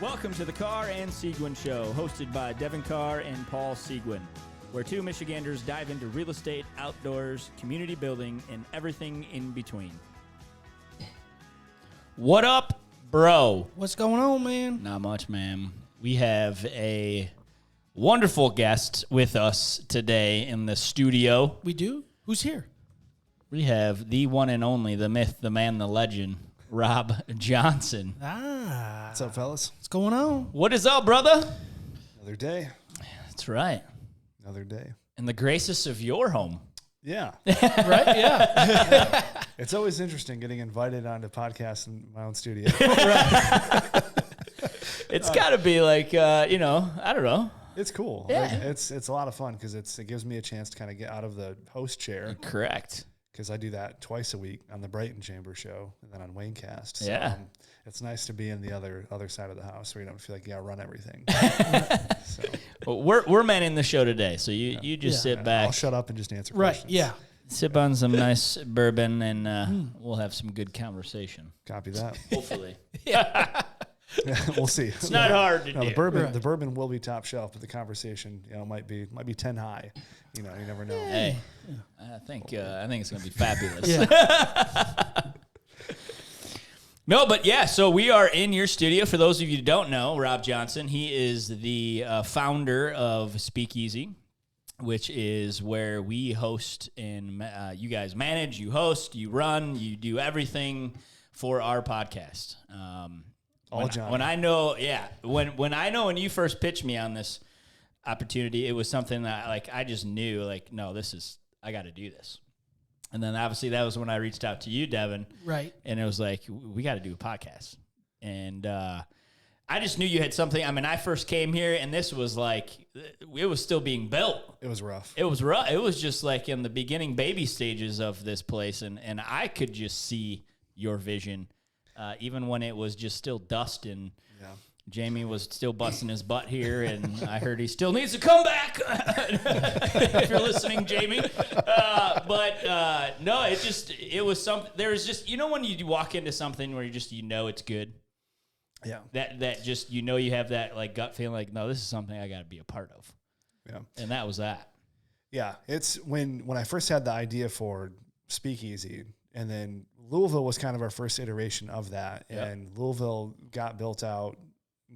Welcome to the Carr and Seguin Show, hosted by Devin Carr and Paul Seguin, where two Michiganders dive into real estate, outdoors, community building, and everything in between. What up, bro? What's going on, man? Not much, man. We have a wonderful guest with us today in the studio. We do? Who's here? We have the one and only, the myth, the man, the legend, Rob Johnson. What's up, fellas? What's going on? What is up, brother? Another day. That's right. Another day. In the graces of your home. Yeah. Right? Yeah. It's always interesting getting invited onto podcasts in my own studio. It's got to be like, I don't know. It's cool. Yeah. Like, it's a lot of fun because it gives me a chance to kind of get out of the host chair. Correct. Because I do that twice a week on the Brighton Chamber show and then on Wayncast. So, Yeah. It's nice to be in the other side of the house where you don't feel like you got to run everything. So, Well, we're manning the show today, so you just sit back. I'll shut up and just answer Right, questions. yeah. Sip on some nice bourbon, and we'll have some good conversation. Copy that. Hopefully. Yeah, we'll see. It's not hard to do. The bourbon will be top shelf, but the conversation, might be 10 high. You never know. Hey, I think it's going to be fabulous. Yeah. No, but yeah, so we are in your studio. For those of you who don't know, Rob Johnson, he is the founder of Speakeasy, which is where we host and you guys manage, you host, you run, you do everything for our podcast. When I know when you first pitched me on this opportunity, it was something that I just knew no, I got to do this. And then obviously that was when I reached out to you, Devin. Right. And it was like, we got to do a podcast. And I just knew you had something. I mean, I first came here and this was it was still being built. It was rough. It was rough. It was just in the beginning baby stages of this place. And I could just see your vision, even when it was just still dust and Jamie was still busting his butt here, and I heard he still needs to come back. If you're listening, Jamie. No, it was something. There was just, when you walk into something where it's good. Yeah. That just, you have that gut feeling no, this is something I got to be a part of. Yeah. And that was that. Yeah. It's when I first had the idea for Speakeasy, and then Louisville was kind of our first iteration of that. Yep. And Louisville got built out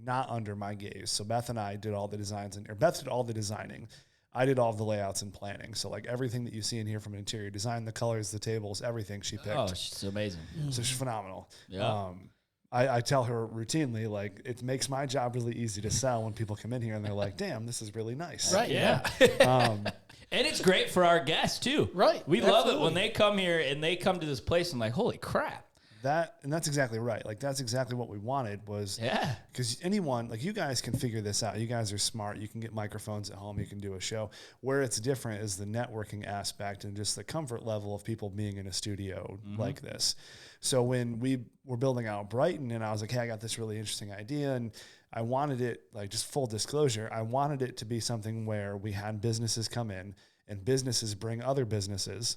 not under my gaze. So Beth and I did all the designs, Beth did all the designing. I did all the layouts and planning. So everything that you see in here from an interior design, the colors, the tables, everything she picked. Oh, it's amazing. So she's phenomenal. Yeah. I tell her routinely, it makes my job really easy to sell when people come in here and they're like, damn, this is really nice. Right, yeah. And it's great for our guests too. Right. We love it when they come here and they come to this place and holy crap. That's exactly right. That's exactly what we wanted was, because anyone, you guys can figure this out. You guys are smart. You can get microphones at home. You can do a show. Where it's different is the networking aspect and just the comfort level of people being in a studio like this. So when we were building out Brighton and I was like, hey, I got this really interesting idea. And I wanted it, just full disclosure, I wanted it to be something where we had businesses come in and businesses bring other businesses.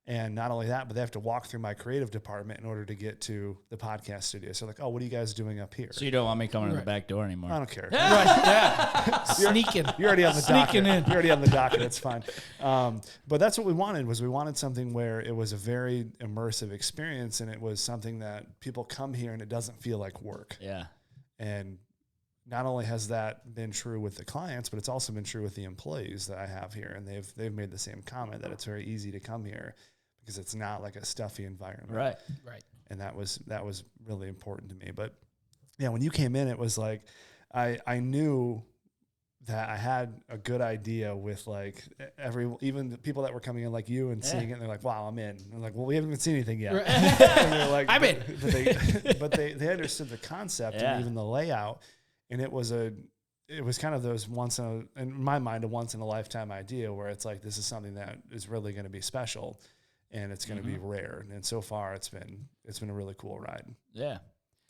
And not only that, but they have to walk through my creative department in order to get to the podcast studio. So oh, what are you guys doing up here? So you don't want me coming to the back door anymore? I don't care. Right, yeah. Sneaking. You're already on the docket. Sneaking in. You're already on the docket. It's fine. But that's what we wanted we wanted something where it was a very immersive experience, and it was something that people come here and it doesn't feel like work. Yeah. And not only has that been true with the clients, but it's also been true with the employees that I have here. And they've made the same comment that it's very easy to come here because it's not a stuffy environment. Right. And that was really important to me. But yeah, when you came in, it was I knew that I had a good idea with even the people that were coming in like you and seeing it, and they're like, wow, I'm in. And I'm like, well, we haven't even seen anything yet. Right. And they're like, I'm in. But they understood the concept and even the layout. And it was kind of those in my mind, a once in a lifetime idea where it's this is something that is really going to be special. And it's going to be rare. And so far, it's been a really cool ride. Yeah.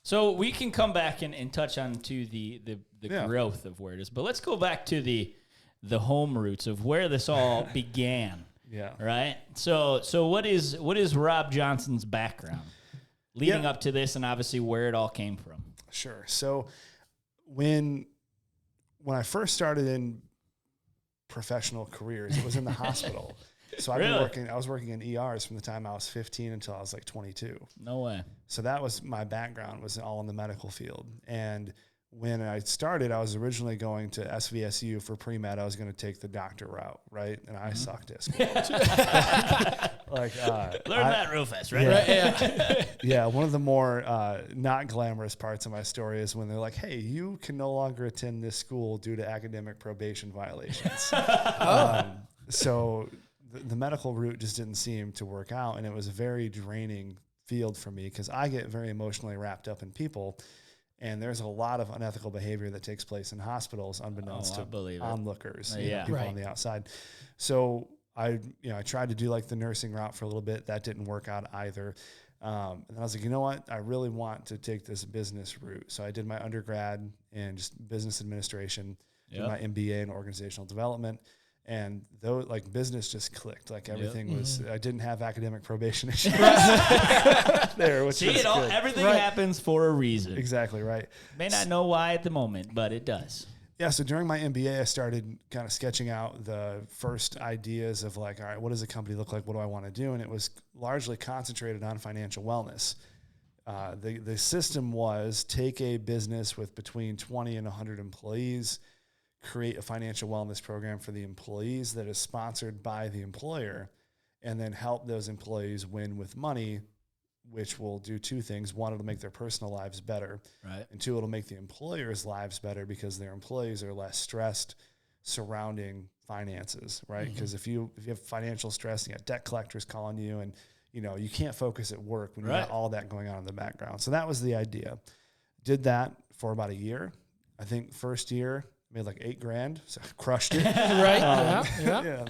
So we can come back and touch on to the growth of where it is. But let's go back to the home roots of where this all began. Yeah. Right? So what is Rob Johnson's background leading up to this, and obviously where it all came from? Sure. So when I first started in professional careers, it was in the hospital. So I was working in ERs from the time I was 15 until I was like 22. No way. So that was my background, was all in the medical field. And when I started, I was originally going to SVSU for pre-med. I was going to take the doctor route, right? And I sucked at school. Learn that real fast, right? Yeah. Yeah, one of the more not glamorous parts of my story is when they're like, hey, you can no longer attend this school due to academic probation violations. So the medical route just didn't seem to work out, and it was a very draining field for me because I get very emotionally wrapped up in people. And there's a lot of unethical behavior that takes place in hospitals, unbeknownst to onlookers, people on the outside. So I tried to do like the nursing route for a little bit. That didn't work out either. And I was like, you know what? I really want to take this business route. So I did my undergrad in just business administration, did my MBA in organizational development. And though like business just clicked, like everything was, I didn't have academic probation issues there. Which See, everything happens for a reason. Exactly right. May not know why at the moment, but it does. Yeah. So during my MBA, I started kind of sketching out the first ideas of like, all right, what does a company look like? What do I want to do? And it was largely concentrated on financial wellness. The system was take a business with between 20 and 100 employees, create a financial wellness program for the employees that is sponsored by the employer, and then help those employees win with money, which will do two things. One, it'll make their personal lives better. Right. And two, it'll make the employers' lives better because their employees are less stressed surrounding finances, right? Because if you have financial stress, you got debt collectors calling you, and you can't focus at work when you got all that going on in the background. So that was the idea. Did that for about a year. I think first year, made like $8,000, so crushed it. Yeah,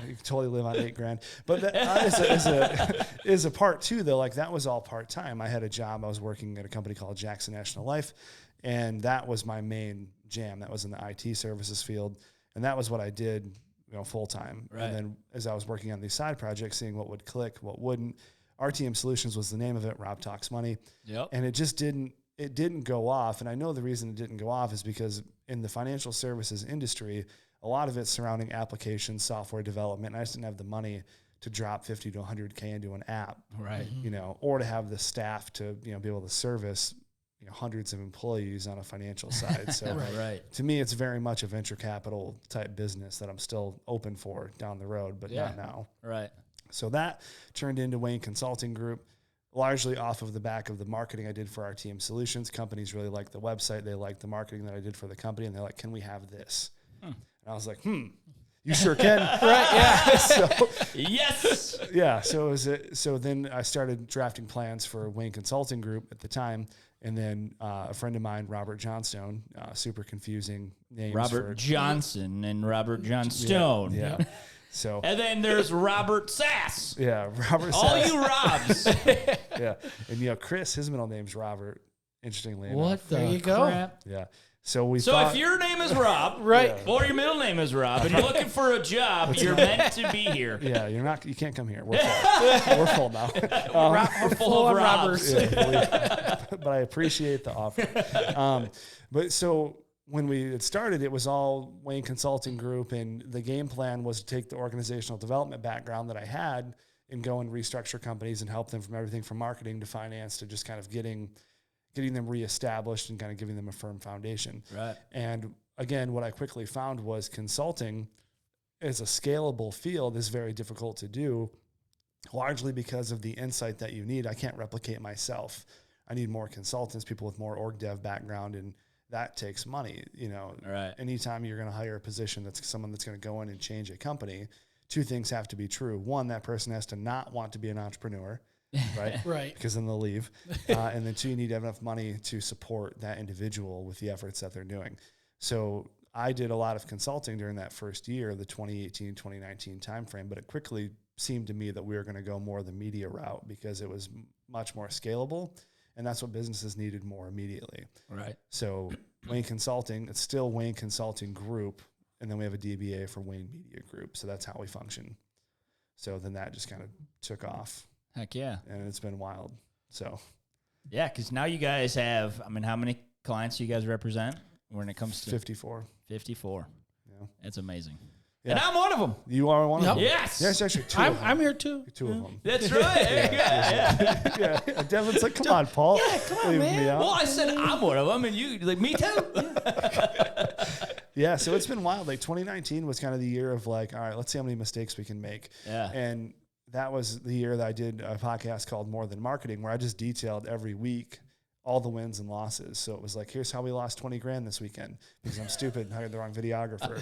you can totally live on $8,000. But that is a part too, though. Like that was all part time. I had a job. I was working at a company called Jackson National Life, and that was my main jam. That was in the IT services field, and that was what I did, full time. Right. And then as I was working on these side projects, seeing what would click, what wouldn't. RTM Solutions was the name of it. Rob Talks Money. Yep. And it just didn't. It didn't go off. And I know the reason it didn't go off is because in the financial services industry, a lot of it's surrounding applications, software development. And I just didn't have the money to drop 50 to 100K into an app, right? Or to have the staff to, be able to service, hundreds of employees on a financial side. So to me, it's very much a venture capital type business that I'm still open for down the road, but not now. Right. So that turned into Wayne Consulting Group. Largely off of the back of the marketing I did for RTM Solutions. Companies really liked the website. They liked the marketing that I did for the company. And they're like, can we have this? And I was like, you sure can. Right, yeah. So, yes. Yeah. So then I started drafting plans for Wayne Consulting Group at the time. And then a friend of mine, Robert Johnstone, super confusing names. Robert Johnson and Robert Johnstone. Yeah. So, and then there's Robert Sass. Yeah, Robert Sass. All you Robs. Yeah. And, Chris, his middle name's Robert, interestingly enough. What the crap? Yeah. So if your name is Rob, right, or your middle name is Rob, and you're looking for a job, you're meant to be here. Yeah, you can't come here. We're full. We're full now. We're full of Robbers. Yeah, but I appreciate the offer. But so when we had started, it was all Wayne Consulting Group, and the game plan was to take the organizational development background that I had and go and restructure companies and help them from everything from marketing to finance to just kind of getting them reestablished and kind of giving them a firm foundation. Right. And again, what I quickly found was consulting as a scalable field is very difficult to do, largely because of the insight that you need. I can't replicate myself. I need more consultants, people with more org dev background, and that takes money. Right. Anytime you're going to hire a position that's someone that's going to go in and change a company, two things have to be true. One, that person has to not want to be an entrepreneur. Right. Right. Because then they'll leave. And then two, you need to have enough money to support that individual with the efforts that they're doing. So I did a lot of consulting during that first year, the 2018, 2019 timeframe, but it quickly seemed to me that we were going to go more the media route because it was much more scalable. And that's what businesses needed more immediately. Right. So Wayne Consulting, it's still Wayne Consulting Group. And then we have a DBA for Wayne Media Group. So that's how we function. So then that just kind of took off. Heck yeah. And it's been wild. So, yeah, because now you guys have, how many clients do you guys represent? when it comes to 54. 54. Yeah. That's amazing. Yeah. And I'm one of them. You are one of them? Yes. There's actually two of them. I'm here too. Two of them. That's right. Yeah. Devin's like, come on, Paul. Yeah, come on, man. Well, I said I'm one of them, and you like me too. Yeah, so it's been wild. Like 2019 was kind of the year of like, all right, let's see how many mistakes we can make. Yeah. And that was the year that I did a podcast called More Than Marketing, where I just detailed every week all the wins and losses. So it was like, here's how we lost 20 grand this weekend because I'm stupid and hired the wrong videographer.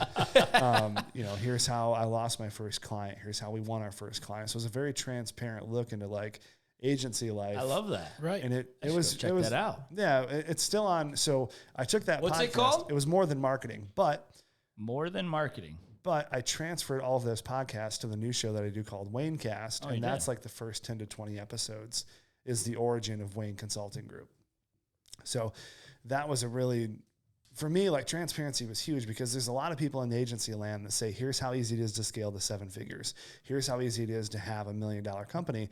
Here's how I lost my first client. Here's how we won our first client. So it was a very transparent look into like agency life. I love that. Right. And it was check that out. Yeah, it's still on. So I took that What's podcast. it called? It was More Than Marketing, but More Than Marketing. But I transferred all of those podcasts to the new show that I do called Waynecast, and that's like the first 10 to 20 episodes is the origin of Wayne Consulting Group. So that was a really, for me, like transparency was huge because there's a lot of people in the agency land that say, here's how easy it is to scale to 7 figures. Here's how easy it is to have $1 million company.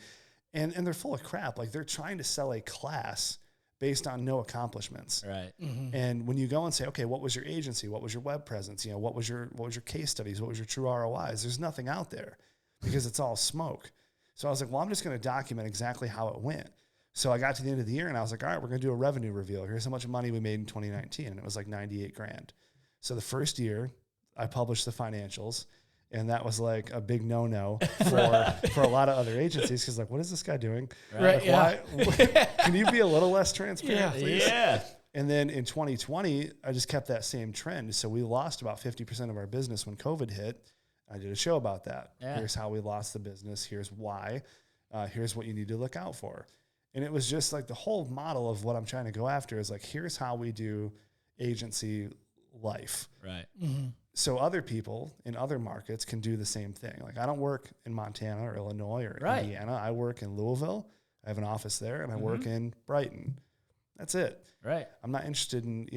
And they're full of crap. Like they're trying to sell a class based on no accomplishments. Right. Mm-hmm. And when you go and say, okay, what was your agency? What was your web presence? You know, what was your case studies? What was your true ROIs? There's nothing out there because it's all smoke. So I was like, well, I'm just going to document exactly how it went. So I got to the end of the year and I was like, all right, we're going to do a revenue reveal. Here's how much money we made in 2019. And it was like 98 grand. So the first year I published the financials, and that was like a big no-no for a lot of other agencies. Cause like, what is this guy doing? Right. Like, why, can you be a little less transparent? Yeah. Please? Yeah. And then in 2020, I just kept that same trend. So we lost about 50% of our business when COVID hit. I did a show about that. Yeah. Here's how we lost the business. Here's why. Here's what you need to look out for. And it was just like the whole model of what I'm trying to go after is like, here's how we do agency life. Right. Mm-hmm. So other people in other markets can do the same thing. Like I don't work in Montana or Illinois or Indiana. I work in Louisville. I have an office there, and I work in Brighton. That's it. Right. I'm not interested in,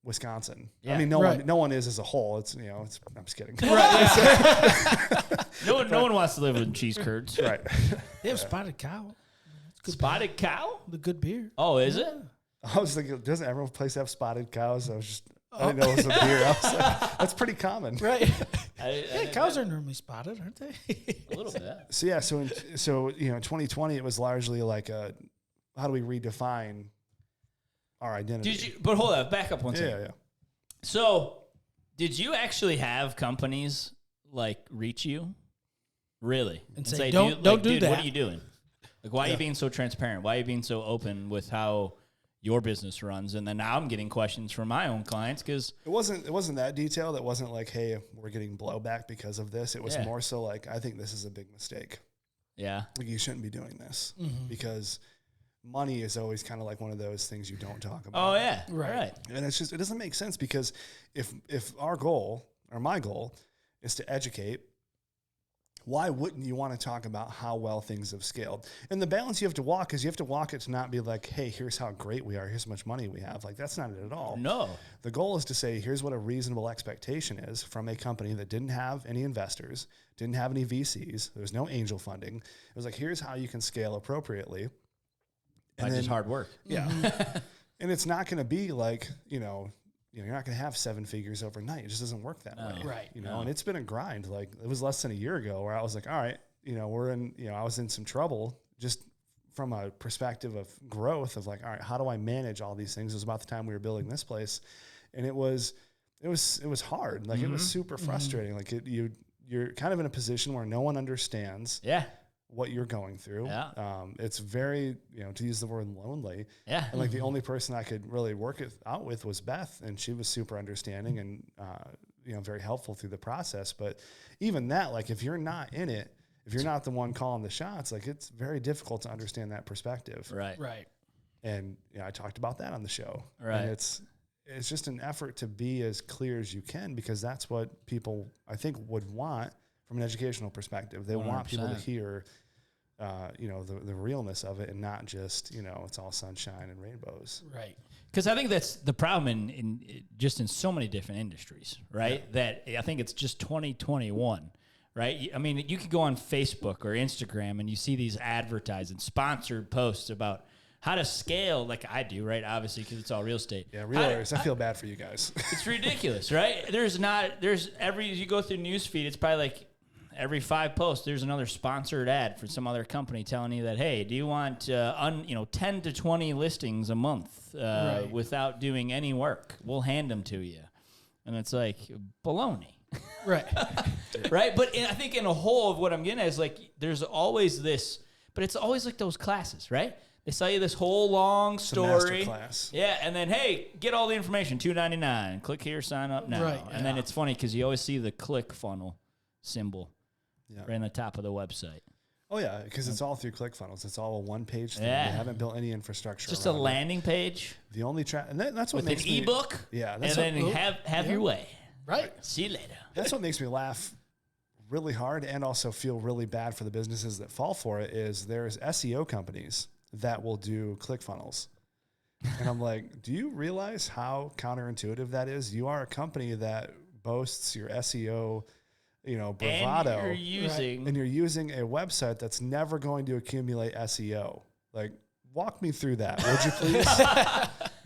Wisconsin. Yeah. I mean, no one is as a whole. It's, I'm just kidding. No one wants to live with cheese curds. Right. They have spotted cow. Spotted cow? The good beer. Oh, is it? I was thinking, doesn't every place have spotted cows? I didn't know it was a beer. I was like, that's pretty common. Right. I Cows are normally spotted, aren't they? a little bit. So yeah, in 2020 it was largely like how do we redefine our identity? But hold on, back up one second. Yeah. So, did you actually have companies like reach you? Really? And say, don't do dude, that. What are you doing? Like, why are you being so transparent? Why are you being so open with how your business runs? And then now I'm getting questions from my own clients because it wasn't that detailed. It wasn't like, hey, we're getting blowback because of this. It was more so like, I think this is a big mistake. Yeah. Like you shouldn't be doing this because money is always kind of like one of those things you don't talk about. Oh yeah. Right. And it's just, it doesn't make sense because if our goal or my goal is to educate, why wouldn't you want to talk about how well things have scaled? And the balance you have to walk is you have to walk it to not be like, hey, here's how great we are. Here's how much money we have. Like, that's not it at all. No. The goal is to say, here's what a reasonable expectation is from a company that didn't have any investors, didn't have any VCs. There was no angel funding. It was like, here's how you can scale appropriately. And just hard work. Yeah. And it's not going to be like, you're not going to have 7 figures overnight. It just doesn't work that way. Right. And it's been a grind. Like it was less than a year ago where I was like, all right, I was in some trouble just from a perspective of growth of like, all right, how do I manage all these things? It was about the time we were building this place. And it was hard. Like it was super frustrating. Like you're kind of in a position where no one understands what you're going through. Yeah. It's very, to use the word lonely. Yeah. And like the only person I could really work it out with was Beth, and she was super understanding and, very helpful through the process. But even that, like if you're not in it, if you're not the one calling the shots, like it's very difficult to understand that perspective. Right. Right. And I talked about that on the show. Right. And it's just an effort to be as clear as you can, because that's what people I think would want from an educational perspective. They 100%. Want people to hear the realness of it and not just, it's all sunshine and rainbows. Right. Because I think that's the problem in so many different industries, right? Yeah. That I think it's just 2021, right? I mean, you could go on Facebook or Instagram and you see these advertising, sponsored posts about how to scale like I do, right? Obviously, because it's all real estate. Yeah, realtors. I feel bad for you guys. It's ridiculous, right? You go through newsfeed, it's probably like every 5 posts, there's another sponsored ad for some other company telling you that, hey, do you want 10 to 20 listings a month without doing any work? We'll hand them to you. And it's like, baloney. Right. Right? But I think in a whole of what I'm getting at is like, there's always this, but it's always like those classes, right? They sell you this whole long story. Masterclass. Yeah, and then, hey, get all the information, $2.99. Click here, sign up now. Right, and then it's funny because you always see the click funnel symbol right on the top of the website. Oh, yeah, because it's all through ClickFunnels. It's all a one-page thing. Yeah. They haven't built any infrastructure. Just a around landing page it. The only and that's what with makes an me, ebook. Yeah, and then have your way. Right. See you later. That's what makes me laugh really hard and also feel really bad for the businesses that fall for it is there's SEO companies that will do ClickFunnels. And I'm like, do you realize how counterintuitive that is? You are a company that boasts your SEO, bravado. And you're using a website that's never going to accumulate SEO. Like, walk me through that, would you please?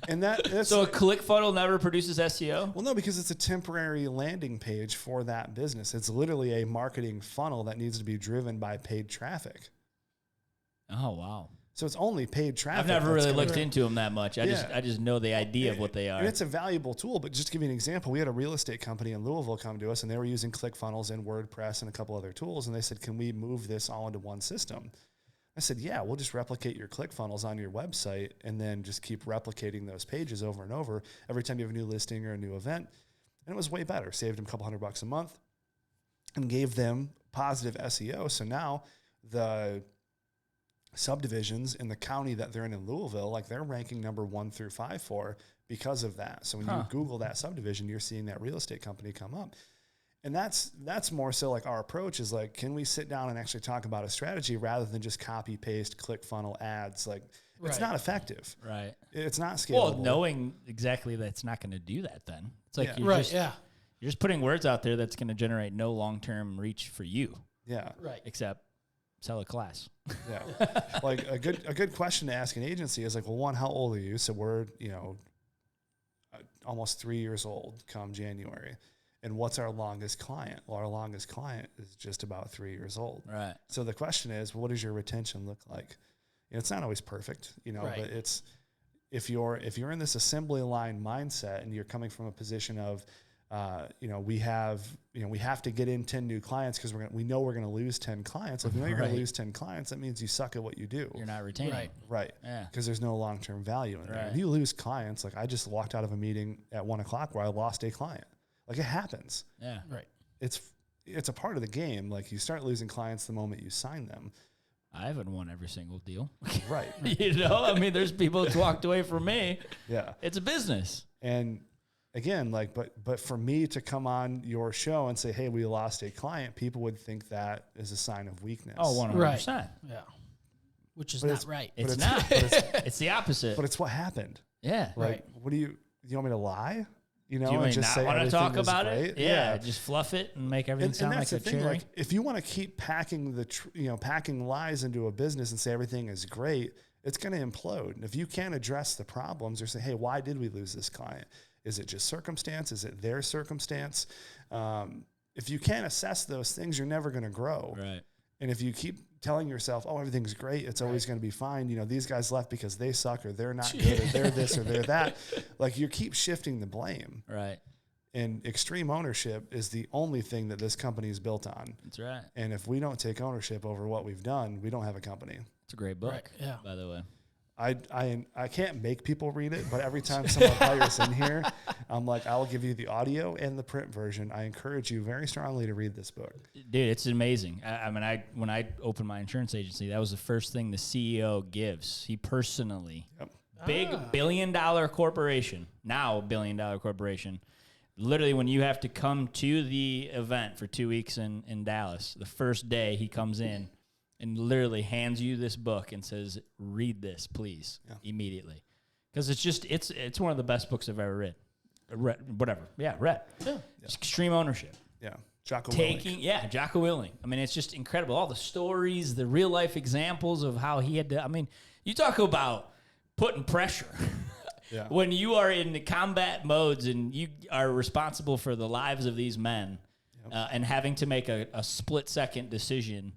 And that's so a ClickFunnels never produces SEO? Well, no, because it's a temporary landing page for that business. It's literally a marketing funnel that needs to be driven by paid traffic. Oh, wow. So it's only paid traffic. I've never really looked into them that much. I just know the idea of what they are. And it's a valuable tool, but just to give you an example, we had a real estate company in Louisville come to us, and they were using ClickFunnels and WordPress and a couple other tools, and they said, can we move this all into one system? I said, yeah, we'll just replicate your ClickFunnels on your website and then just keep replicating those pages over and over every time you have a new listing or a new event. And it was way better. Saved them a couple $100 a month and gave them positive SEO. So now the subdivisions in the county that they're in Louisville, like they're ranking number 1 through 5 for because of that. So when you Google that subdivision, you're seeing that real estate company come up. And that's more so like our approach is like, can we sit down and actually talk about a strategy rather than just copy paste ClickFunnel ads? Like it's not effective. Right. It's not scalable. Well, knowing exactly that's not going to do that then. It's like you're just putting words out there that's going to generate no long-term reach for you. Yeah. Right. Except sell a class. Yeah. Like a good question to ask an agency is like, well, one, how old are you? So we're, almost 3 years old come January. And what's our longest client? Well, our longest client is just about 3 years old. Right. So the question is, what does your retention look like? It's not always perfect, but it's if you're in this assembly line mindset and you're coming from a position of, we have to get in 10 new clients because we know we're going to lose 10 clients. If you know you're going to lose 10 clients, that means you suck at what you do. You're not retaining. Right. Yeah. Because there's no long-term value in there. If you lose clients, like I just walked out of a meeting at 1:00 where I lost a client. Like it happens. Yeah. Right. It's a part of the game. Like you start losing clients the moment you sign them. I haven't won every single deal. Right. There's people that's walked away from me. Yeah. It's a business. And again, like, but for me to come on your show and say, hey, we lost a client, people would think that is a sign of weakness. Oh, 100%. Right. Yeah. Which is not right. It's not. It's the opposite. But it's what happened. Yeah. Like, what do you want me to lie? Do you and just not say want to talk about great? it? Yeah, just fluff it and make everything sound like a cherry. Like, if you want to keep packing packing lies into a business and say everything is great, it's going to implode. And if you can't address the problems or say, hey, why did we lose this client? Is it just circumstance? Is it their circumstance? If you can't assess those things, you're never going to grow. Right. And if you keep telling yourself, oh, everything's great, it's always going to be fine. These guys left because they suck or they're not good or they're this or they're that. Like you keep shifting the blame. Right. And extreme ownership is the only thing that this company is built on. That's right. And if we don't take ownership over what we've done, we don't have a company. It's a great book, Yeah. by the way. I can't make people read it, but every time someone hires in here, I'm like, I'll give you the audio and the print version. I encourage you very strongly to read this book. Dude, it's amazing. When I opened my insurance agency, that was the first thing the CEO gives. He personally, big $1 billion corporation, now $1 billion corporation. Literally, when you have to come to the event for 2 weeks in Dallas, the first day he comes in and literally hands you this book and says, read this, please, immediately. Because it's one of the best books I've ever read. Read. Yeah. It's extreme ownership. Yeah. Jocko Willink. I mean, it's just incredible. All the stories, the real life examples of how he had to, you talk about putting pressure. Yeah. When you are in the combat modes and you are responsible for the lives of these men, and having to make a split-second decision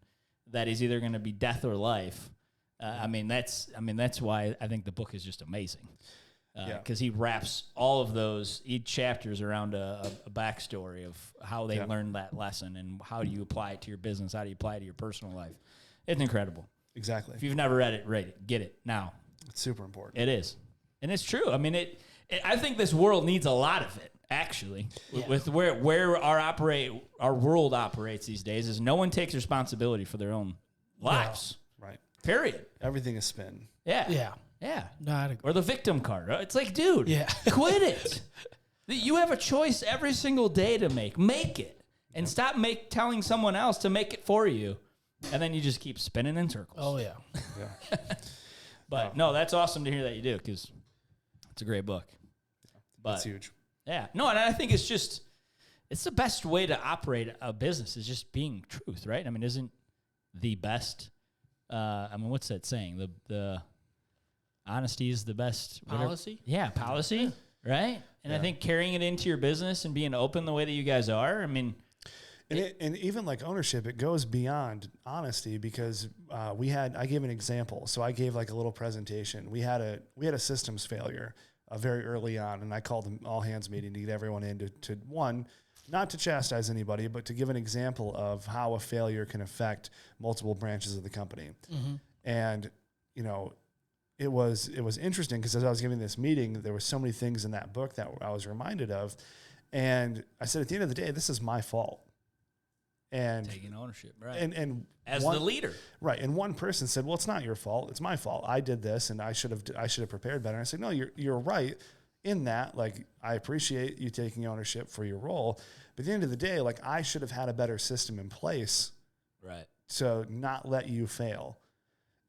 that is either going to be death or life. That's why I think the book is just amazing. Because he wraps all of those each chapters around a backstory of how they learned that lesson and how do you apply it to your business, how do you apply it to your personal life. It's incredible. Exactly. If you've never read it, read it. Get it now. It's super important. It is. And it's true. I mean, I think this world needs a lot of it, actually. With where our world operates these days is no one takes responsibility for their own lives. No. Right. Period. Everything is spin. Yeah. Yeah. Yeah. No, I'd agree. Or the victim card. It's like, dude, quit it. You have a choice every single day to make. Make it. And stop telling someone else to make it for you. And then you just keep spinning in circles. Oh, yeah. Yeah. But no, that's awesome to hear that you do because it's a great book. But It's huge. Yeah. No, and I think it's the best way to operate a business is just being truth, right? I mean, isn't the best, what's that saying? The honesty is the best. Policy? Yeah, policy, right? And I think carrying it into your business and being open the way that you guys are, I mean. And even like ownership, it goes beyond honesty because I gave an example. So I gave like a little presentation. We had a systems failure very early on, and I called an all hands meeting to get everyone in to one, not to chastise anybody, but to give an example of how a failure can affect multiple branches of the company. Mm-hmm. And it was interesting because as I was giving this meeting, there were so many things in that book that I was reminded of, and I said at the end of the day, this is my fault. And taking ownership, right? And as the leader, right? And one person said, "Well, it's not your fault; it's my fault. I did this, and I should have prepared better." And I said, "No, you're right in that. Like, I appreciate you taking ownership for your role, but at the end of the day, like, I should have had a better system in place, right, to not let you fail."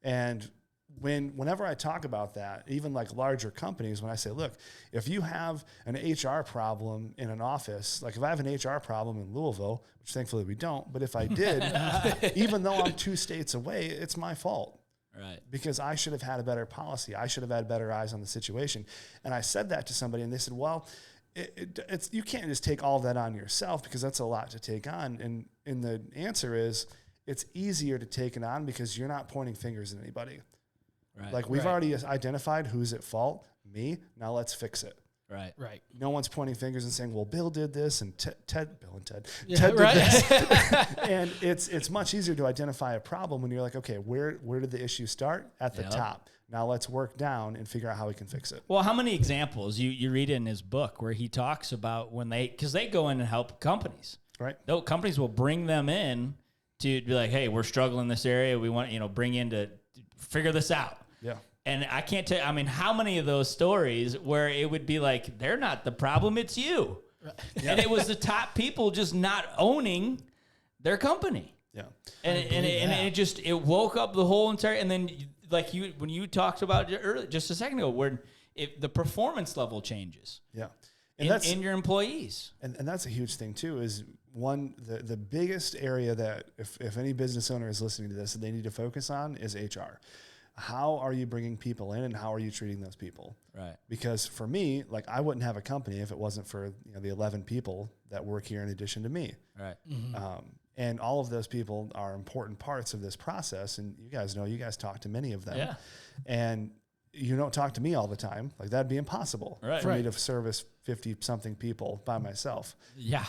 And whenever I talk about that, even like larger companies, when I say, look, if you have an HR problem in an office, like if I have an HR problem in Louisville, which thankfully we don't, but if I did, even though I'm 2 states away, it's my fault. Right. Because I should have had a better policy. I should have had better eyes on the situation. And I said that to somebody and they said, well, it's you can't just take all of that on yourself because that's a lot to take on. And the answer is it's easier to take it on because you're not pointing fingers at anybody. Right. Like we've already identified who's at fault, me. Now let's fix it. Right. Right. No one's pointing fingers and saying, "Well, Bill did this," and Ted did right. this. And it's much easier to identify a problem when you're like, okay, where did the issue start? At the top. Now let's work down and figure out how we can fix it. Well, how many examples you read in his book where he talks about because they go in and help companies, right? Those companies will bring them in to be like, hey, we're struggling in this area. We want bring in to figure this out. Yeah. And I can't tell you, I mean, how many of those stories where it would be like, they're not the problem, it's you. Right. Yeah. And it was the top people just not owning their company. Yeah. And it woke up the whole entire, and then like when you talked about it earlier, just a second ago, where the performance level changes. Yeah. And that's in your employees. And that's a huge thing too, is the biggest area that if any business owner is listening to this and they need to focus on is HR. How are you bringing people in and how are you treating those people? Right. Because for me, like I wouldn't have a company if it wasn't for the 11 people that work here in addition to me. Right. Mm-hmm. And all of those people are important parts of this process. And you guys talk to many of them. Yeah. And you don't talk to me all the time. Like that'd be impossible for me to service 50 something people by myself. Yeah.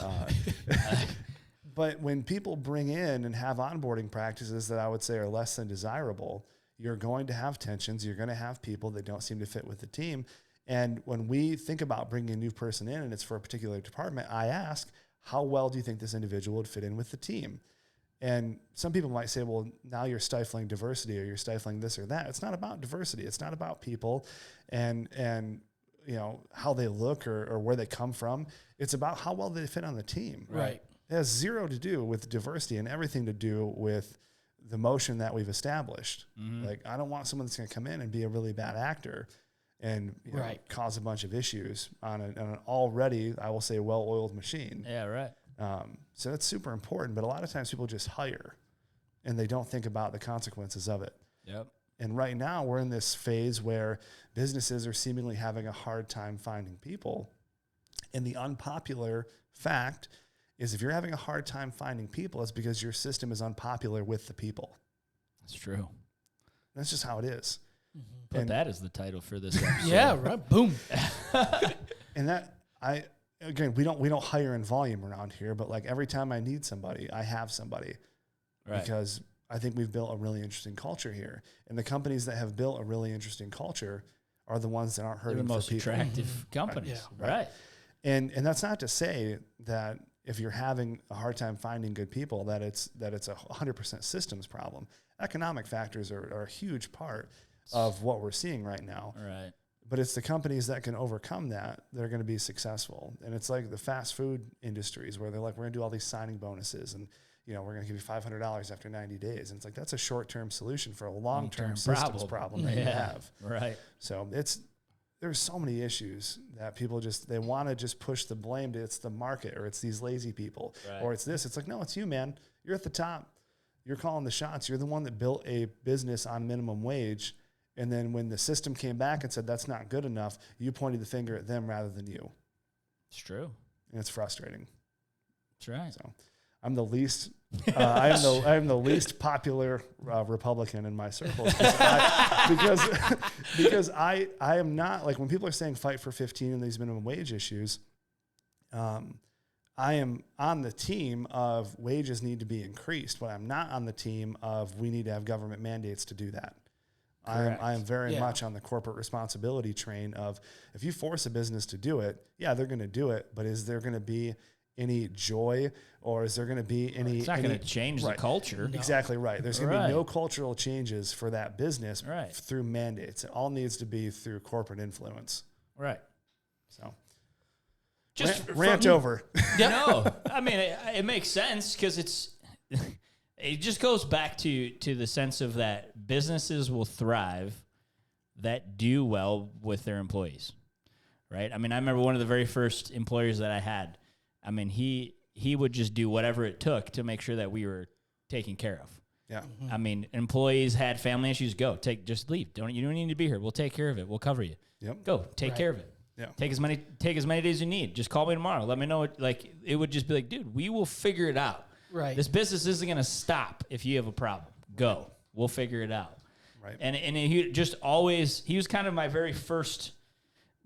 But when people bring in and have onboarding practices that I would say are less than desirable, you're going to have tensions. You're going to have people that don't seem to fit with the team. And when we think about bringing a new person in and it's for a particular department, I ask, how well do you think this individual would fit in with the team? And some people might say, well, now you're stifling diversity or you're stifling this or that. It's not about diversity. It's not about people and how they look or where they come from. It's about how well they fit on the team. Right. It has zero to do with diversity and everything to do with the motion that we've established. Mm-hmm. Like, I don't want someone that's going to come in and be a really bad actor and cause a bunch of issues on an already, I will say, well-oiled machine. Yeah, right. So that's super important. But a lot of times people just hire and they don't think about the consequences of it. Yep. And right now we're in this phase where businesses are seemingly having a hard time finding people. And the unpopular fact is if you're having a hard time finding people, it's because your system is unpopular with the people. That's true. That's just how it is. Mm-hmm. Put that as the title for this episode. Yeah, right. Boom. And that we don't hire in volume around here, but like every time I need somebody, I have somebody. Right. Because I think we've built a really interesting culture here. And the companies that have built a really interesting culture are the ones that aren't hurting the most for people. attractive companies. Yeah. Right. And that's not to say that if you're having a hard time finding good people, that it's a 100% systems problem. Economic factors are a huge part of what we're seeing right now. Right. But it's the companies that can overcome that are going to be successful. And it's like the fast food industries where they're like, we're going to do all these signing bonuses and, we're going to give you $500 after 90 days. And it's like, that's a short-term solution for a long-term systems problem that you have. Right. So there's so many issues that people they want to just push the blame to it's the market or it's these lazy people or it's this. It's like, no, it's you, man. You're at the top. You're calling the shots. You're the one that built a business on minimum wage. And then when the system came back and said that's not good enough, you pointed the finger at them rather than you. It's true. And it's frustrating. That's right. So I'm the least I am the least popular Republican in my circles because I am not, like, when people are saying fight for 15 and these minimum wage issues, I am on the team of wages need to be increased, but I'm not on the team of we need to have government mandates to do that. I am very much on the corporate responsibility train of if you force a business to do it, they're going to do it, but is there going to be any joy or is there going to be any... It's not going to change the culture. No. Exactly right. There's going to be no cultural changes for that business through mandates. It all needs to be through corporate influence. Right. So just rant over. No, I mean, it makes sense because it just goes back to the sense of that businesses will thrive that do well with their employees. Right. I mean, I remember one of the very first employers that I had. I mean, he would just do whatever it took to make sure that we were taken care of. Yeah. Mm-hmm. I mean, employees had family issues. Just leave. You don't need to be here. We'll take care of it. We'll cover you. Yep. Go take care of it. Yeah. Take as many days you need. Just call me tomorrow. Let me know. It would just be like, dude, we will figure it out. Right. This business isn't going to stop if you have a problem. Go. We'll figure it out. Right. And he just always, he was kind of my very first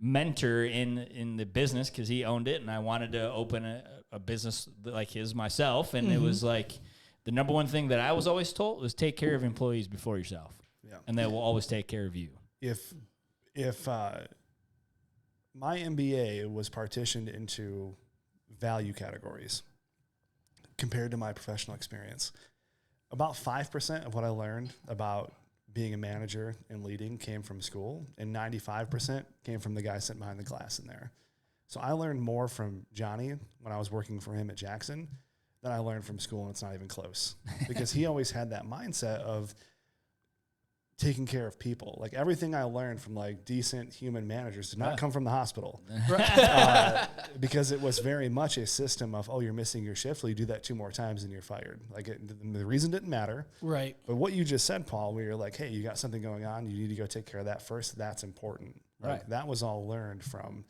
mentor in the business because he owned it and I wanted to open a business like his myself. And it was like the number one thing that I was always told was take care of employees before yourself. Yeah. And they will always take care of you. If my MBA was partitioned into value categories compared to my professional experience, about 5% of what I learned about being a manager and leading came from school, and 95% came from the guy sitting behind the glass in there. So I learned more from Johnny when I was working for him at Jackson than I learned from school, and it's not even close. Because he always had that mindset of taking care of people. Like everything I learned from like decent human managers did not come from the hospital. Because it was very much a system of, oh, you're missing your shift. Well, you do that 2 more times and you're fired. Like the reason didn't matter. Right. But what you just said, Paul, where you're like, hey, you got something going on. You need to go take care of that first. That's important. Like that was all learned from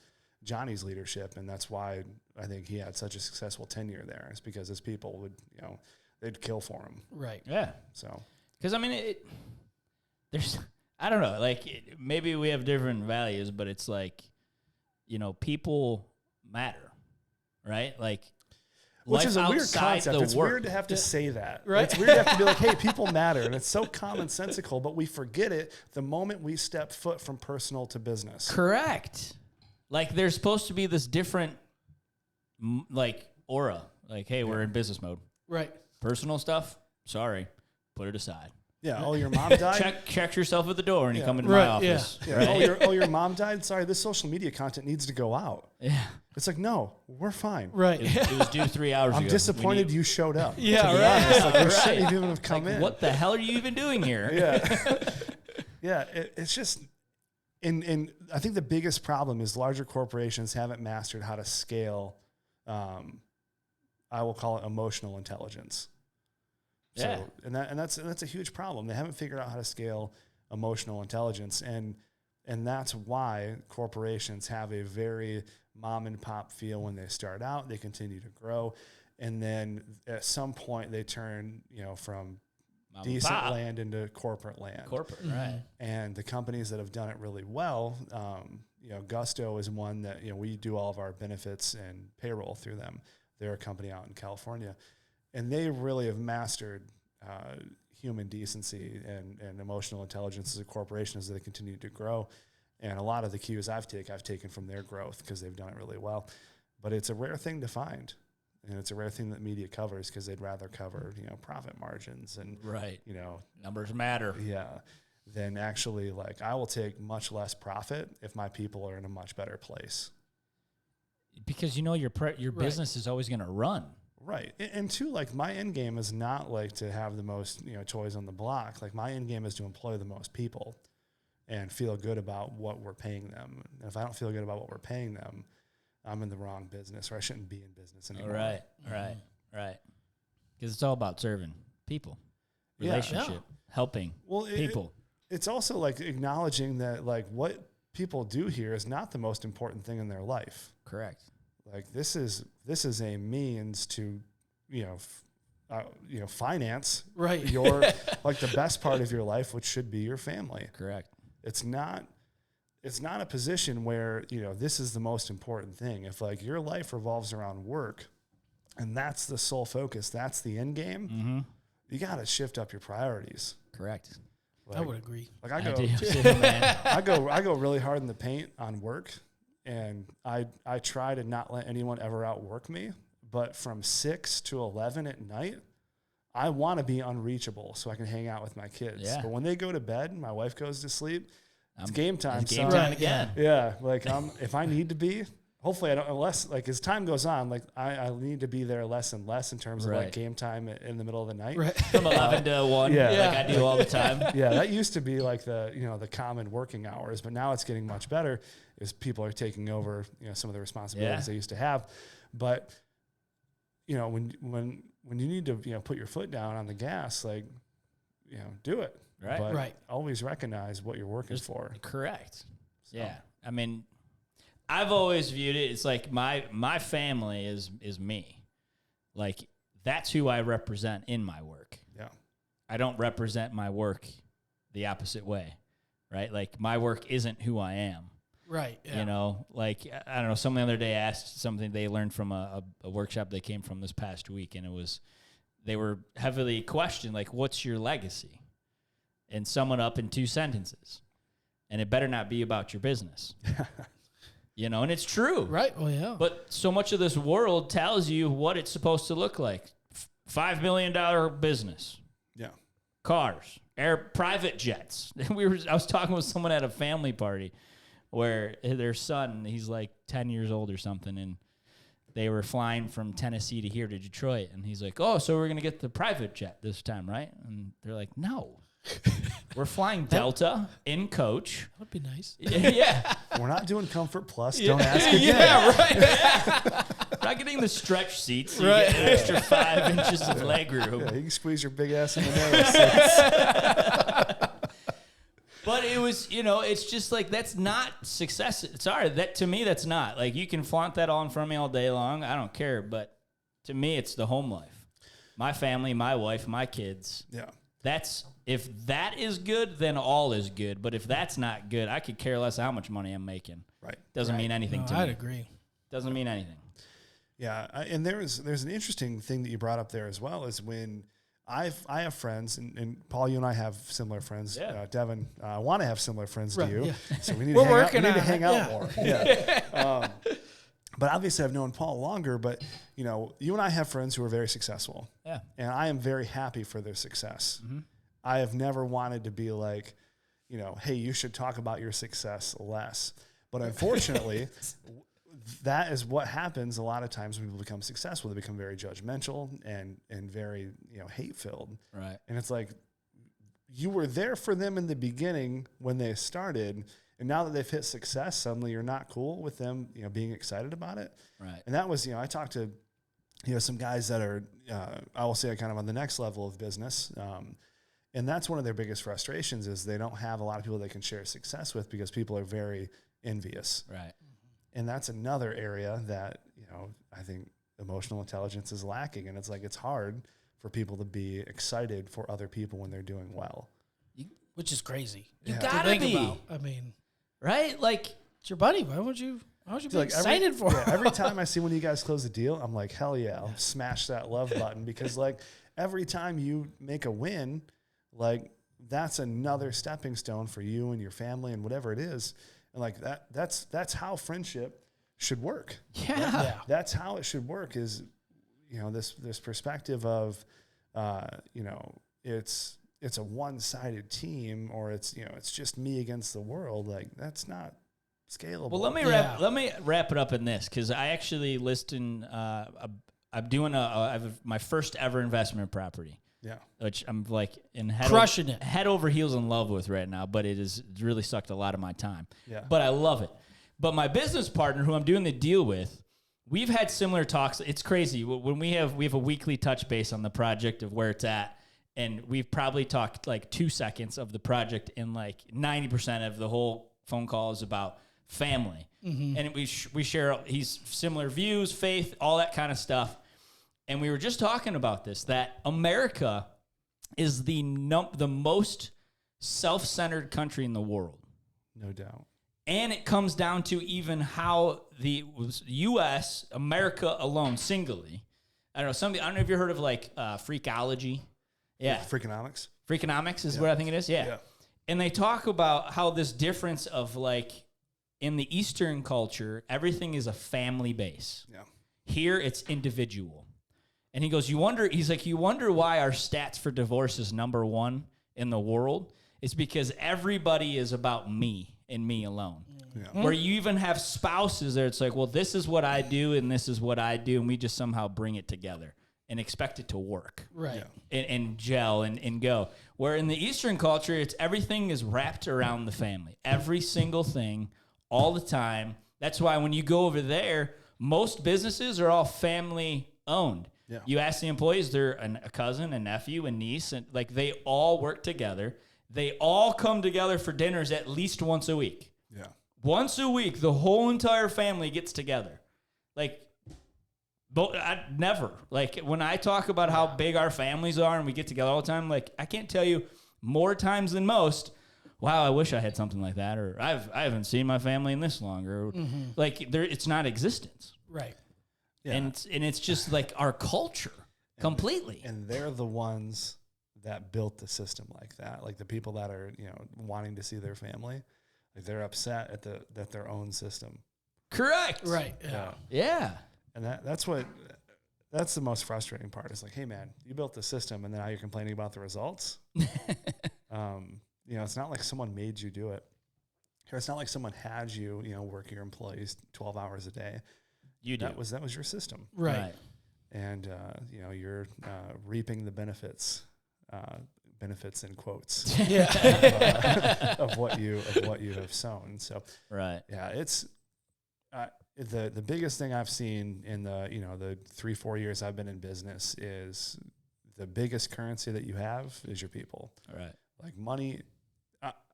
Johnny's leadership. And that's why I think he had such a successful tenure there. It's because his people would, they'd kill for him. Right. Yeah. So, because I mean, I don't know, like maybe we have different values, but it's like, people matter, right? Like, which is a weird concept. It's weird to have to say that. Right? It's weird to have to be like, hey, people matter. And it's so commonsensical, but we forget it the moment we step foot from personal to business. Correct. Like there's supposed to be this different, like, aura. Like, hey, we're in business mode. Right. Personal stuff, sorry, put it aside. Yeah. Oh, your mom died. Check yourself at the door when you come into my office. Yeah. Right? Oh, your mom died. Sorry, this social media content needs to go out. Yeah. It's like, no, we're fine. Right. It was due 3 hours ago. I'm disappointed you showed up. Yeah. Right. Like, you shouldn't even have come in. What the hell are you even doing here? Yeah. Yeah. It's just, and I think the biggest problem is larger corporations haven't mastered how to scale. I will call it emotional intelligence. So, yeah. and that's a huge problem. They haven't figured out how to scale emotional intelligence. And that's why corporations have a very mom and pop feel when they start out. They continue to grow. And then at some point they turn, from decent land into corporate land. Corporate, right. And the companies that have done it really well, Gusto is one that, we do all of our benefits and payroll through them. They're a company out in California. And they really have mastered human decency and emotional intelligence as a corporation as they continue to grow. And a lot of the cues I've taken from their growth because they've done it really well. But it's a rare thing to find. And it's a rare thing that media covers because they'd rather cover, profit margins and, numbers matter. Yeah. Than actually, like, I will take much less profit if my people are in a much better place. Because, your business is always going to run. Right. And two, like, my end game is not like to have the most, toys on the block. Like, my end game is to employ the most people and feel good about what we're paying them. And if I don't feel good about what we're paying them, I'm in the wrong business, or I shouldn't be in business anymore. Right. Because it's all about serving people, relationship, helping people. It's also like acknowledging that, like, what people do here is not the most important thing in their life. Correct. Like, this is a means to, finance your like the best part of your life, which should be your family. Correct. It's not a position where, this is the most important thing. If, like, your life revolves around work and that's the sole focus, that's the end game, you got to shift up your priorities. Correct. Like, I would agree. Like, I go, man. I go really hard in the paint on work, and I try to not let anyone ever outwork me. But from 6 to 11 at night, I want to be unreachable so I can hang out with my kids. Yeah. But when they go to bed, my wife goes to sleep, it's game time. It's game time again. Yeah. Like, if I need to be, hopefully I don't, unless, like, as time goes on, like, I need to be there less and less in terms of, like, game time in the middle of the night. Right. From 11 to 1, like I do all the time. Yeah, that used to be like the common working hours, but now it's getting much better as people are taking over, some of the responsibilities they used to have. But, when you need to, put your foot down on the gas, like, do it. Right. But always recognize what you're working for. Correct. So. Yeah. I mean, I've always viewed it, it's like my family is me. Like, that's who I represent in my work. Yeah. I don't represent my work the opposite way, right? Like, my work isn't who I am. Right. Yeah. Like, I don't know, someone the other day asked something they learned from a workshop they came from this past week, and they were heavily questioned, like, what's your legacy? And sum it up in 2 sentences. And it better not be about your business. And it's true. Right. Well, yeah. But so much of this world tells you what it's supposed to look like. $5 million business. Yeah. Cars. Private jets. I was talking with someone at a family party where their son, he's like 10 years old or something, and they were flying from Tennessee to here to Detroit. And he's like, oh, so we're going to get the private jet this time, right? And they're like, no. We're flying Delta in coach. That would be nice. Yeah. We're not doing Comfort Plus. Don't ask again. Yeah, right. Yeah. We're not getting the stretch seats. So you get an extra 5 inches of leg room. Yeah, you can squeeze your big ass in the nose. But it was, it's just like, that's not success. Sorry, to me, that's not. Like, you can flaunt that all in front of me all day long. I don't care. But to me, it's the home life. My family, my wife, my kids. Yeah. If that is good, then all is good. But if that's not good, I could care less how much money I'm making. Right. Doesn't mean anything to me. I'd agree. Doesn't mean anything. Yeah, and there's an interesting thing that you brought up there as well, is when I have friends, and Paul, you and I have similar friends. Yeah. Devin, I want to have similar friends to you, so we need We're to hang out yeah. more. Yeah. But obviously, I've known Paul longer. But you and I have friends who are very successful. Yeah. And I am very happy for their success. Mm-hmm. I have never wanted to be like, hey, you should talk about your success less. But unfortunately, that is what happens a lot of times when people become successful. They become very judgmental and very, hate-filled. Right. And it's like, you were there for them in the beginning when they started, and now that they've hit success, suddenly you're not cool with them, being excited about it. Right. And that was, I talked to, some guys that are, I will say, kind of on the next level of business. And that's one of their biggest frustrations is they don't have a lot of people they can share success with because people are very envious. Right. And that's another area that, I think emotional intelligence is lacking. And it's like, it's hard for people to be excited for other people when they're doing well. Which is crazy. You gotta be. I mean, right? Like, it's your buddy. Why would you be excited for it? Every time I see one of you guys close a deal, I'm like, hell yeah, I'll smash that love button because like every time you make a win, like that's another stepping stone for you and your family and whatever it is. And like that's how friendship should work. Yeah. That's how it should work is, this perspective of, it's a one-sided team or it's just me against the world. Like that's not scalable. Well, let me wrap it up in this because I actually listed. I'm doing I have my first ever investment property. Yeah, which I'm like crushing it, head over heels in love with right now. But it has really sucked a lot of my time. Yeah, but I love it. But my business partner, who I'm doing the deal with, we've had similar talks. It's crazy when we have a weekly touch base on the project of where it's at. And we've probably talked like 2 seconds of the project, and like 90% of the whole phone call is about family. Mm-hmm. And we share he's similar views, faith, all that kind of stuff. And we were just talking about this, that America is the most self-centered country in the world. No doubt. And it comes down to even how the U.S., America alone, singly, I don't know if you've heard of like Freakology. Yeah. Freakonomics is what I think it is. Yeah. And they talk about how this difference of like in the Eastern culture, everything is a family base. Yeah. Here it's individual. And he goes, you wonder why our stats for divorce is number 1 in the world? It's because everybody is about me and me alone. Yeah. Where you even have spouses there, it's like, well, this is what I do and this is what I do, and we just somehow bring it together and expect it to work. Right. And gel and go. Where in the Eastern culture, it's everything is wrapped around the family. Every single thing, all the time. That's why when you go over there, most businesses are all family owned. Yeah. You ask the employees, they're a cousin, a nephew, a niece, and like they all work together. They all come together for dinners at least once a week. Yeah. Once a week, the whole entire family gets together. Like, I never. Like, when I talk about how big our families are and we get together all the time, like, I can't tell you more times than most, wow, I wish I had something like that, or I haven't seen my family in this long, or like, it's not existence. Right. Yeah. And it's just like our culture completely. And they're the ones that built the system like that. Like the people that are, wanting to see their family, like they're upset at their own system. Correct. Right. Yeah. And that's the most frustrating part. It's like, hey man, you built the system and then now you're complaining about the results. It's not like someone made you do it. It's not like someone had you, work your employees 12 hours a day. You do. That was your system. Right. And, you're reaping the benefits in quotes of what you have sown. So, right. Yeah, it's the biggest thing I've seen in the 3-4 years I've been in business is the biggest currency that you have is your people. Right. Like money.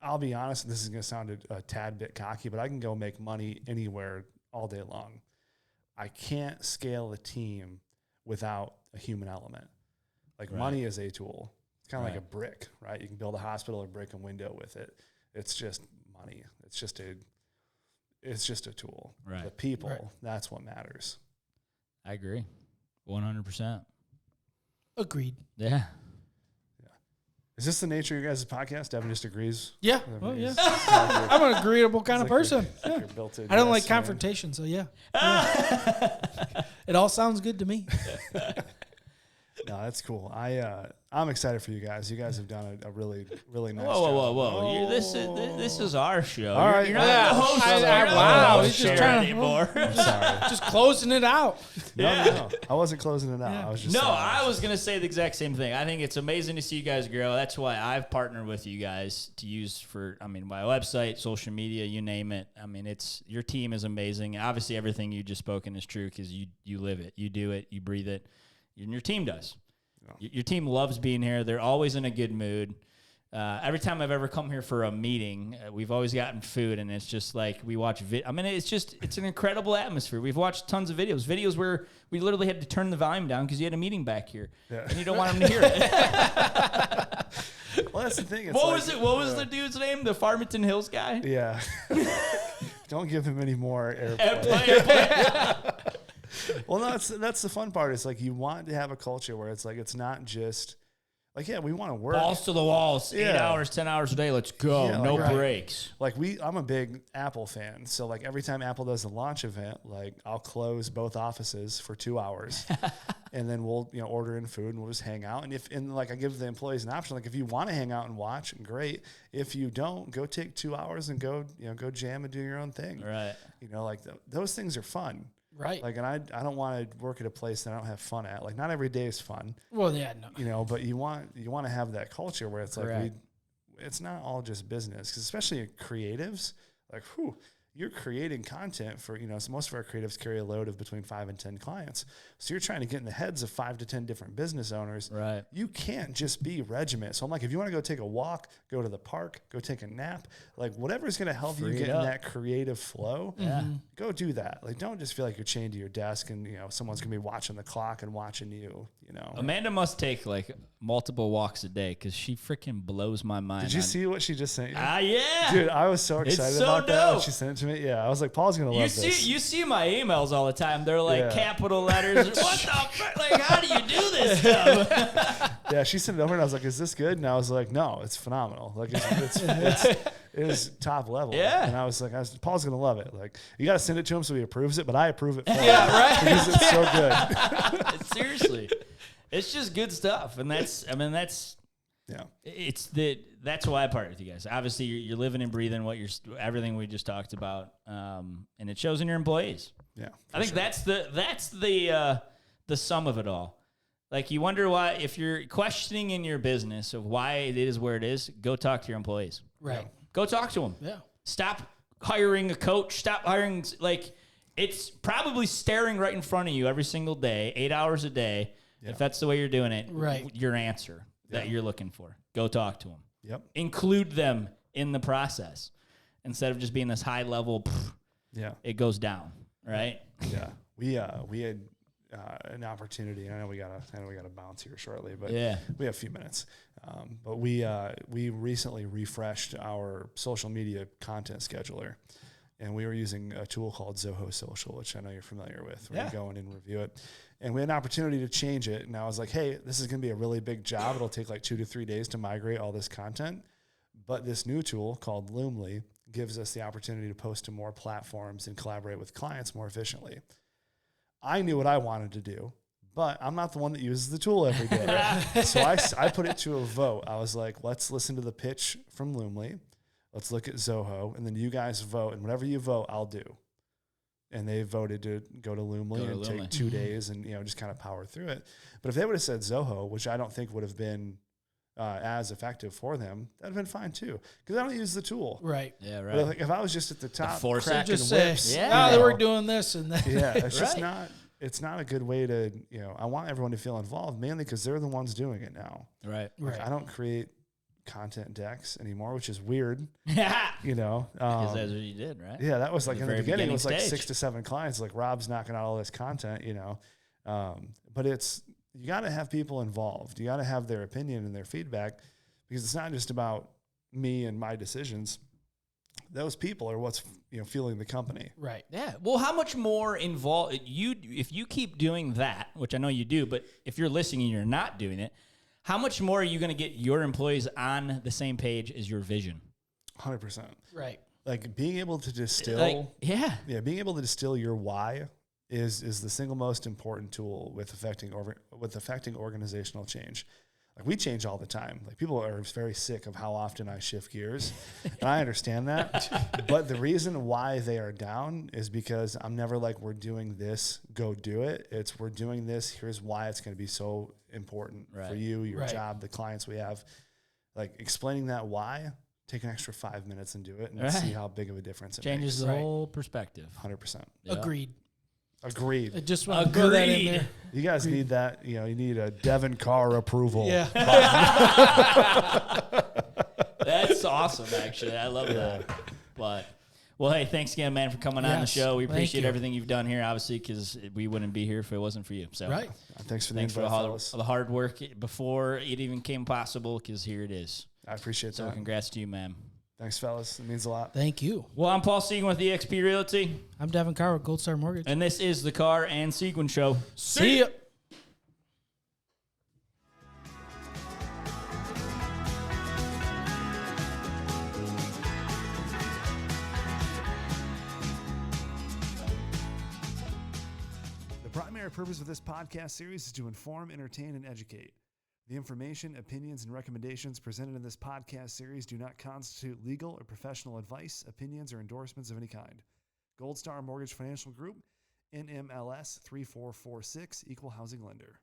I'll be honest, this is going to sound a tad bit cocky, but I can go make money anywhere all day long. I can't scale a team without a human element. Like money is a tool. It's kind of like a brick, right? You can build a hospital or break a window with it. It's just money. It's just a tool. Right. The people, that's what matters. I agree. 100%. Agreed. Yeah. Is this the nature of your guys' podcast? Devin just agrees? Yeah. Well, yeah. I'm an agreeable kind of person. I don't like confrontation, so yeah. It all sounds good to me. No, that's cool. I'm excited for you guys. You guys have done a really, really nice job. Whoa. This is our show. All right. You're not the host. Wow. He's just trying anymore. I'm sorry. Just closing it out. No. I wasn't closing it out. Yeah. I was just I was going to say the exact same thing. I think it's amazing to see you guys grow. That's why I've partnered with you guys to use for, my website, social media, you name it. Your team is amazing. Obviously, everything you just spoken is true because you live it. You do it. You breathe it. And your team does. Your team loves being here. They're always in a good mood. Every time I've ever come here for a meeting, we've always gotten food, and it's just like we watch. It's an incredible atmosphere. We've watched tons of videos where we literally had to turn the volume down because you had a meeting back here, and you don't want them to hear it. Well, that's the thing. What was the dude's name? The Farmington Hills guy? Yeah. Don't give him any more airplay. Well, no, that's the fun part. It's like you want to have a culture where it's like it's not just like, yeah, we want to work. Balls to the walls, 8 hours, 10 hours a day. Let's go. Yeah, no breaks. Like I'm a big Apple fan. So like every time Apple does a launch event, like I'll close both offices for 2 hours and then we'll, order in food and we'll just hang out. And like I give the employees an option, like if you want to hang out and watch, great. If you don't, go take 2 hours and go jam and do your own thing. Right. Like those things are fun. Right. Like, and I don't want to work at a place that I don't have fun at. Like, not every day is fun. Well, yeah, no. But you want to have that culture where it's like it's not all just business. Because especially creatives, like, you're creating content for, so most of our creatives carry a load of between 5 and 10 clients. So you're trying to get in the heads of 5 to 10 different business owners. Right. You can't just be regiment. So I'm like, if you want to go take a walk, go to the park, go take a nap, like whatever's going to help you get in that creative flow, go do that. Like, don't just feel like you're chained to your desk and, someone's going to be watching the clock and watching you, Amanda must take like multiple walks a day because she freaking blows my mind. Did you see what she just sent you? Yeah. Dude, I was so excited about that when she sent it to me. Yeah, I was like, Paul's going to love this. You see my emails all the time. They're like capital letters. What the fuck? Like, how do you do this stuff? Yeah, she sent it over and I was like, is this good? And I was like, no, it's phenomenal. Like, it is top level. Yeah. And I was like, Paul's going to love it. Like, you got to send it to him so he approves it, but I approve it for him. Yeah, right. Because it's so good. Seriously. It's just good stuff. And that's why I partner with you guys. Obviously, you're living and breathing everything we just talked about. And it shows in your employees. Yeah. I think that's the sum of it all. Like, you wonder why, if you're questioning in your business of why it is where it is, go talk to your employees. Right. Yeah. Go talk to them. Yeah. Stop hiring a coach. Stop hiring, it's probably staring right in front of you every single day, 8 hours a day. Yeah. If that's the way you're doing it, your answer that you're looking for. Go talk to them. Yep. Include them in the process instead of just being this high level. It goes down, right? Yeah. We had an opportunity. I know we gotta bounce here shortly, but we have a few minutes. But we recently refreshed our social media content scheduler, and we were using a tool called Zoho Social, which I know you're familiar with. Where you go in and review it. And we had an opportunity to change it. And I was like, hey, this is going to be a really big job. It'll take like 2 to 3 days to migrate all this content. But this new tool called Loomly gives us the opportunity to post to more platforms and collaborate with clients more efficiently. I knew what I wanted to do, but I'm not the one that uses the tool every day. So I put it to a vote. I was like, let's listen to the pitch from Loomly. Let's look at Zoho. And then you guys vote. And whatever you vote, I'll do. And they voted to go to Loomly and take 2 days and just kind of power through it. But if they would have said Zoho, which I don't think would have been as effective for them, that'd have been fine too. Because I don't use the tool. Right. Yeah, right. But if I was just at the top, cracking just whips, say, we're doing this and that. Yeah, it's just not. It's not a good way to. I want everyone to feel involved, mainly because they're the ones doing it now. Right. Like, I don't create content decks anymore, which is weird. Yeah. Because that's what you did, right? Yeah, that was like in the beginning, it was like stage. 6 to 7 clients. Like, Rob's knocking out all this content, but you got to have people involved. You got to have their opinion and their feedback, because it's not just about me and my decisions. Those people are what's fueling the company. Right. Yeah. Well, how much more involved if you keep doing that, which I know you do, but if you're listening and you're not doing it, how much more are you going to get your employees on the same page as your vision? 100%. Right. Like, being able to distill, being able to distill your why is the single most important tool with affecting organizational change. Like, we change all the time. Like, people are very sick of how often I shift gears, and I understand that. But the reason why they are down is because I'm never like, we're doing this, go do it. It's, we're doing this, here's why it's going to be so important for you, your job, the clients we have. Like, explaining that why, take an extra 5 minutes and do it, and see how big of a difference it changes makes. the whole perspective. 100%. Agreed. Agreed. I just want to throw that in there. You guys need that. You need a Devin Carr approval. Yeah. That's awesome, actually. I love that. But, well, hey, thanks again, man, for coming on the show. We appreciate everything you've done here, obviously, because we wouldn't be here if it wasn't for you. So, right. Thanks for the invite, all the hard work before it even came possible, because here it is. I appreciate that. So, congrats to you, man. Thanks, fellas. It means a lot. Thank you. Well, I'm Paul Seguin with eXp Realty. I'm Devin Carr with Gold Star Mortgage. And this is the Carr and Seguin Show. See ya. The primary purpose of this podcast series is to inform, entertain, and educate. The information, opinions, and recommendations presented in this podcast series do not constitute legal or professional advice, opinions, or endorsements of any kind. Gold Star Mortgage Financial Group, NMLS 3446, Equal Housing Lender.